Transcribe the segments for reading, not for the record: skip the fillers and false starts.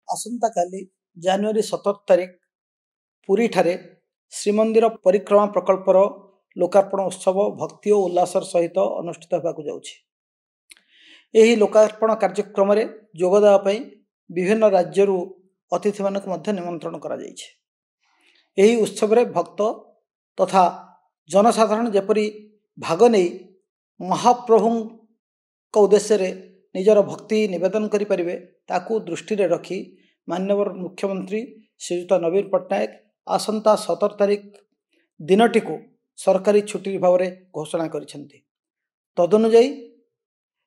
आसंता काली जनवरी 17 तारिख पुरी ठारे श्रीमंदिर परिक्रमा प्रकल्पर लोकार्पण उत्सव भक्ति और उल्लासर सहित अनुष्ठित होगाकू जाउछि। एही लोकार्पण कार्यक्रम रे जोगदेवा पई विभिन्न राज्यरू अतिथि मानक मध्य निमंत्रण करा जाइछि। एही उत्सव रे भक्त तथा जनसाधारण जेपरि भाग नहीं महाप्रभु को उद्देश्य रे निजर भक्ति निवेदन करि परिबे ताकू दृष्टि रे रखी माननीय मुख्यमंत्री श्रीयुत नवीन पट्टनायक आसंता 17 तारिख दिनटी को सरकारी छुट्टी भाव में घोषणा करिसेंती। तदनुଯାयी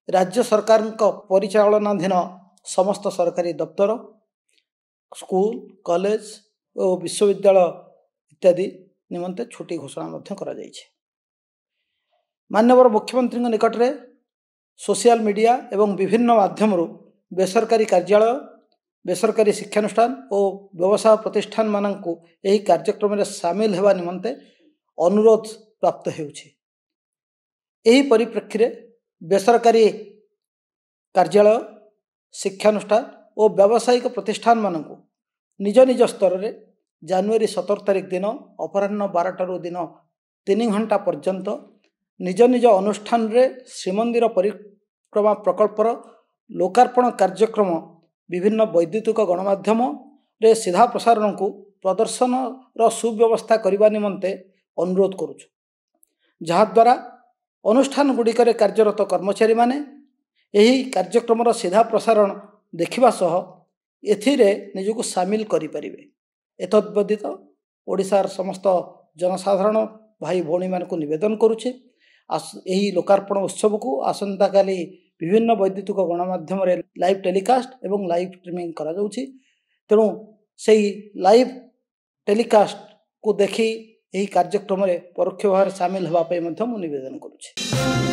राज्य सरकार परिचालनाधीन समस्त सरकारी दफ्तर स्कूल कॉलेज और विश्वविद्यालय इत्यादि निमंते छुट्टी घोषणा मध्य करा जाइछे। माननीय मुख्यमंत्री निकट में सोशल मीडिया एवं विभिन्न माध्यम बेसरकारी कार्यालय बेसरकारी शिक्षानुष्ठान और व्यवसाय प्रतिष्ठान मानू यही कार्यक्रम में सामिल होगा निमंते अनुरोध प्राप्त होउछि। एही परिप्रेक्षी बेसरकारी कार्यालय शिक्षानुष्ठान और व्यावसायिक प्रतिष्ठान मानू निज निज स्तर में जनवरी 17 तारिख दिन अपराह्न 12 दिन 3 घंटा पर्यंत निज निज अनुष्ठान रे श्रीमंदिर परिक्रमा प्रकल्पर लोकार्पण कार्यक्रम विभिन्न वैद्युतिक गणमाध्यम रे सीधा प्रसारण को प्रदर्शन सुव्यवस्था करने निमंते अनुरोध करुछु, जहाद्वारा अनुष्ठान गुड़िकर कार्यरत कर्मचारी माने यही कार्यक्रम सीधा प्रसारण देखिबा सह एथिरे निजको सामिल करि परिबे। एतद्व्यतीत ओडिशार समस्त जनसाधारण भाई भौणी मानक निवेदन करुछे यही लोकार्पण उत्सव को आसंता काली विभिन्न वैद्युतिक गणमाध्यम लाइव टेलीकास्ट एवं लाइव स्ट्रीमिंग करा जाउछि। तेणु सेही लाइव टेलीकास्ट को देखी यही कार्यक्रम परोक्ष भाव सामिल होगा निवेदन करुछि।